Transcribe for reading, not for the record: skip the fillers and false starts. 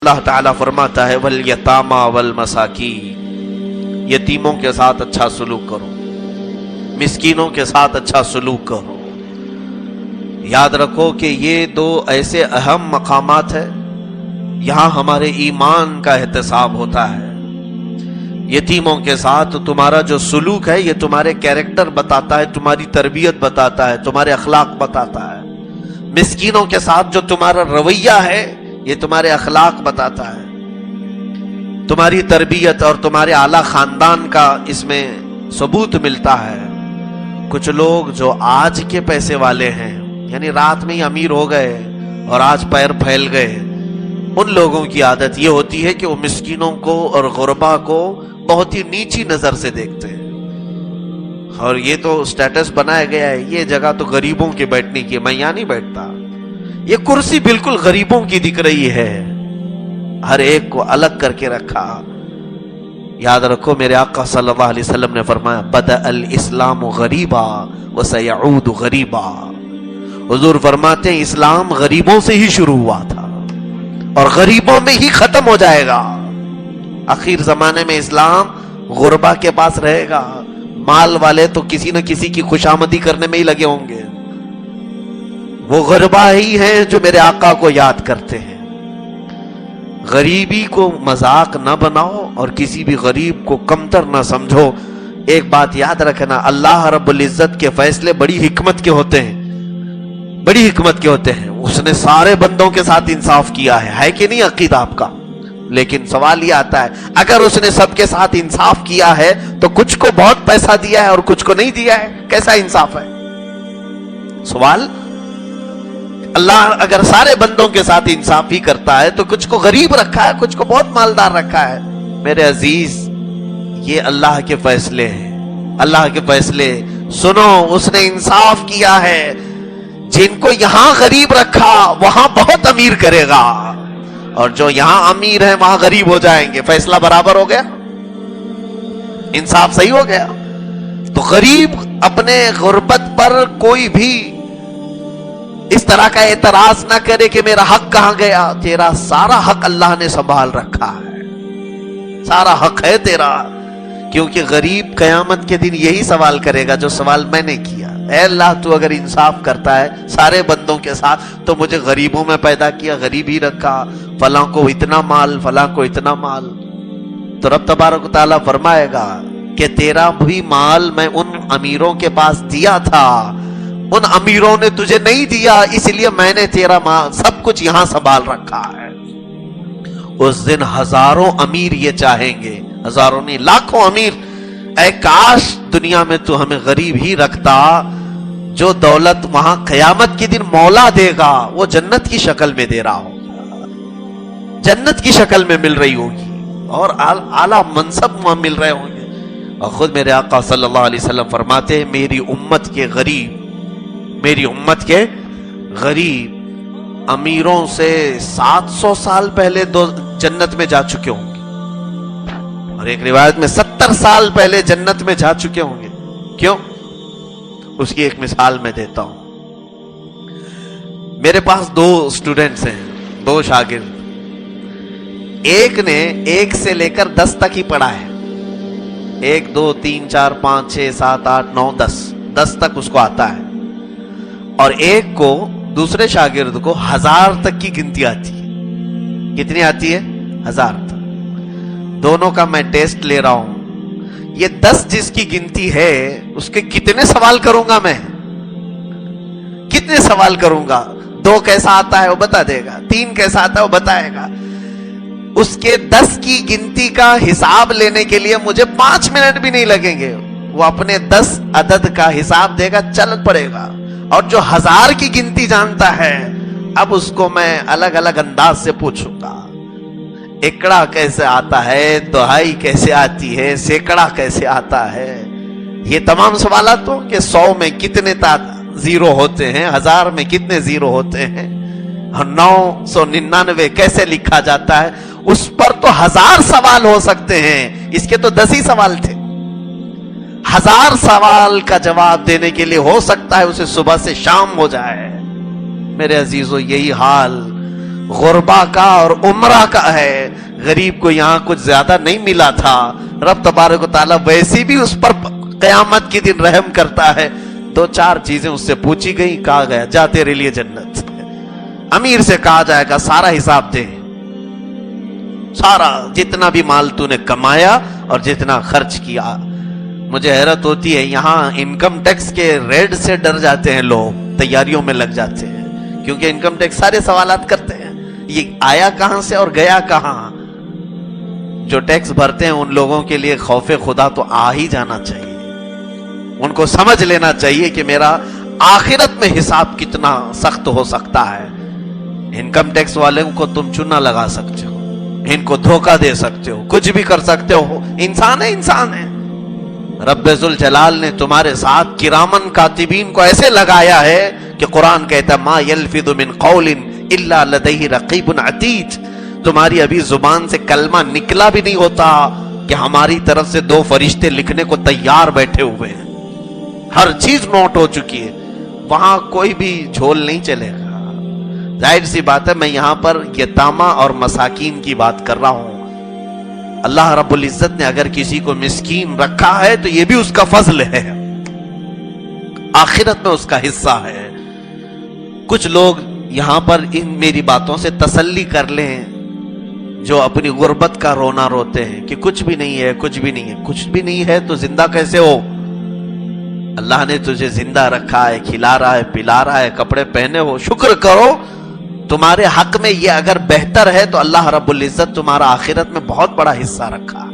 اللہ تعالیٰ فرماتا ہے والیتاما والمساکین، یتیموں کے ساتھ اچھا سلوک کرو، مسکینوں کے ساتھ اچھا سلوک کرو۔ یاد رکھو کہ یہ دو ایسے اہم مقامات ہیں، یہاں ہمارے ایمان کا احتساب ہوتا ہے۔ یتیموں کے ساتھ تمہارا جو سلوک ہے یہ تمہارے کیریکٹر بتاتا ہے، تمہاری تربیت بتاتا ہے، تمہارے اخلاق بتاتا ہے۔ مسکینوں کے ساتھ جو تمہارا رویہ ہے یہ تمہارے اخلاق بتاتا ہے، تمہاری تربیت اور تمہارے اعلیٰ خاندان کا اس میں ثبوت ملتا ہے۔ کچھ لوگ جو آج کے پیسے والے ہیں، یعنی رات میں ہی امیر ہو گئے اور آج پیر پھیل گئے، ان لوگوں کی عادت یہ ہوتی ہے کہ وہ مسکینوں کو اور غربا کو بہت ہی نیچی نظر سے دیکھتے ہیں، اور یہ تو سٹیٹس بنایا گیا ہے، یہ جگہ تو غریبوں کے بیٹھنے کی، میں یہاں نہیں بیٹھتا، یہ کرسی بالکل غریبوں کی دکھ رہی ہے، ہر ایک کو الگ کر کے رکھا۔ یاد رکھو میرے آقا صلی اللہ علیہ وسلم نے فرمایا بدأ الاسلام غریبا وسیعود غریبا، حضور فرماتے ہیں اسلام غریبوں سے ہی شروع ہوا تھا اور غریبوں میں ہی ختم ہو جائے گا۔ آخر زمانے میں اسلام غربا کے پاس رہے گا، مال والے تو کسی نہ کسی کی خوشامدی کرنے میں ہی لگے ہوں گے، وہ غربا ہی ہیں جو میرے آقا کو یاد کرتے ہیں۔ غریبی کو مذاق نہ بناؤ اور کسی بھی غریب کو کمتر نہ سمجھو۔ ایک بات یاد رکھنا، اللہ رب العزت کے فیصلے بڑی حکمت کے ہوتے ہیں، بڑی حکمت کے ہوتے ہیں۔ اس نے سارے بندوں کے ساتھ انصاف کیا ہے کہ نہیں عقیدہ آپ کا؟ لیکن سوال یہ آتا ہے اگر اس نے سب کے ساتھ انصاف کیا ہے تو کچھ کو بہت پیسہ دیا ہے اور کچھ کو نہیں دیا ہے، کیسا انصاف ہے؟ سوال، اللہ اگر سارے بندوں کے ساتھ انصاف ہی کرتا ہے تو کچھ کو غریب رکھا ہے، کچھ کو بہت مالدار رکھا ہے۔ میرے عزیز، یہ اللہ کے فیصلے ہیں، اللہ کے فیصلے سنو، اس نے انصاف کیا ہے، جن کو یہاں غریب رکھا وہاں بہت امیر کرے گا، اور جو یہاں امیر ہیں وہاں غریب ہو جائیں گے۔ فیصلہ برابر ہو گیا، انصاف صحیح ہو گیا۔ تو غریب اپنے غربت پر کوئی بھی اس طرح کا اعتراض نہ کرے کہ میرا حق کہاں گیا۔ تیرا سارا حق اللہ نے سنبھال رکھا ہے، سارا حق ہے تیرا، کیونکہ غریب قیامت کے دن یہی سوال کرے گا جو سوال میں نے کیا، اے اللہ تو اگر انصاف کرتا ہے سارے بندوں کے ساتھ تو مجھے غریبوں میں پیدا کیا، غریب ہی رکھا، فلاں کو اتنا مال، فلاں کو اتنا مال۔ تو رب تبارک و تعالیٰ فرمائے گا کہ تیرا بھی مال میں ان امیروں کے پاس دیا تھا، ان امیروں نے تجھے نہیں دیا، اس لیے میں نے تیرا مال سب کچھ یہاں سنبھال رکھا ہے۔ اس دن ہزاروں امیر یہ چاہیں گے، ہزاروں نہیں لاکھوں امیر، اے کاش دنیا میں تو ہمیں غریب ہی رکھتا۔ جو دولت وہاں قیامت کے دن مولا دے گا وہ جنت کی شکل میں دے رہا ہوگا، جنت کی شکل میں مل رہی ہوگی، اور اعلیٰ منصب وہاں مل رہے ہوں گے۔ اور خود میرے آقا صلی اللہ علیہ وسلم فرماتے ہیں میری امت کے غریب، میری امت کے غریب امیروں سے 700 سال پہلے جنت میں جا چکے ہوں گے، اور ایک روایت میں 70 سال پہلے جنت میں جا چکے ہوں گے۔ کیوں؟ اس کی ایک مثال میں دیتا ہوں۔ میرے پاس 2 اسٹوڈنٹس ہیں، 2 شاگرد، ایک نے 1 سے لے کر 10 تک ہی پڑھا ہے، 1 2 3 4 5 6 7 8 9 10 تک اس کو آتا ہے، اور ایک کو دوسرے شاگرد کو 1000 تک کی گنتی آتی ہے۔ کتنی آتی ہے؟ 1000 تک۔ دونوں کا میں ٹیسٹ لے رہا ہوں، یہ 10 جس کی گنتی ہے اس کے کتنے سوال کروں گا میں، کتنے سوال کروں گا؟ 2 کیسا آتا ہے وہ بتا دے گا، 3 کیسا آتا ہے وہ بتائے گا۔ اس کے 10 کی گنتی کا حساب لینے کے لیے مجھے 5 منٹ بھی نہیں لگیں گے، وہ اپنے 10 عدد کا حساب دے گا، چل پڑے گا۔ اور جو 1000 کی گنتی جانتا ہے اب اس کو میں الگ الگ انداز سے پوچھوں گا، ایکڑا کیسے آتا ہے، دہائی کیسے آتی ہے، سینکڑا کیسے آتا ہے۔ یہ تمام سوالات تو کہ 100 میں کتنے زیرو ہوتے ہیں، 1000 میں کتنے زیرو ہوتے ہیں، 999 کیسے لکھا جاتا ہے، اس پر تو 1000 سوال ہو سکتے ہیں، اس کے تو 10 ہی سوال تھے۔ 1000 سوال کا جواب دینے کے لیے ہو سکتا ہے اسے صبح سے شام ہو جائے۔ میرے عزیزو، یہی حال غربا کا اور عمرہ کا ہے. غریب کو یہاں کچھ زیادہ نہیں ملا تھا, رب تبارک و تعالیٰ ویسے بھی اس پر قیامت کے دن رحم کرتا ہے. دو چار چیزیں اس سے پوچھی گئی, کہا گیا جا تیرے لیے جنت. امیر سے کہا جائے گا سارا حساب دے, سارا جتنا بھی مال تو نے کمایا اور جتنا خرچ کیا. مجھے حیرت ہوتی ہے, یہاں انکم ٹیکس کے ریڈ سے ڈر جاتے ہیں لوگ, تیاریوں میں لگ جاتے ہیں, کیونکہ انکم ٹیکس سارے سوالات کرتے ہیں, یہ آیا کہاں سے اور گیا کہاں. جو ٹیکس بھرتے ہیں ان لوگوں کے لیے خوف خدا تو آ ہی جانا چاہیے. ان کو سمجھ لینا چاہیے کہ میرا آخرت میں حساب کتنا سخت ہو سکتا ہے. انکم ٹیکس والوں کو تم چونا لگا سکتے ہو, ان کو دھوکہ دے سکتے ہو, کچھ بھی کر سکتے ہو, انسان ہے انسان ہے. رب ذوالجلال نے تمہارے ساتھ کرامن کاتبین کو ایسے لگایا ہے کہ قرآن کہتا ہے ما یلفظ من قول الا لدیہ رقیب عتید. تمہاری ابھی زبان سے کلمہ نکلا بھی نہیں ہوتا کہ ہماری طرف سے دو فرشتے لکھنے کو تیار بیٹھے ہوئے ہیں. ہر چیز نوٹ ہو چکی ہے, وہاں کوئی بھی جھول نہیں چلے گا. ظاہر سی بات ہے, میں یہاں پر یتامہ اور مساکین کی بات کر رہا ہوں. اللہ رب العزت نے اگر کسی کو مسکین رکھا ہے تو یہ بھی اس کا فضل ہے, آخرت میں اس کا حصہ ہے. کچھ لوگ یہاں پر ان میری باتوں سے تسلی کر لیں جو اپنی غربت کا رونا روتے ہیں کہ کچھ بھی نہیں ہے, کچھ بھی نہیں ہے. کچھ بھی نہیں ہے تو زندہ کیسے ہو؟ اللہ نے تجھے زندہ رکھا ہے, کھلا رہا ہے, پلا رہا ہے, کپڑے پہنے ہو, شکر کرو. تمہارے حق میں یہ اگر بہتر ہے تو اللہ رب العزت تمہارا آخرت میں بہت بڑا حصہ رکھا.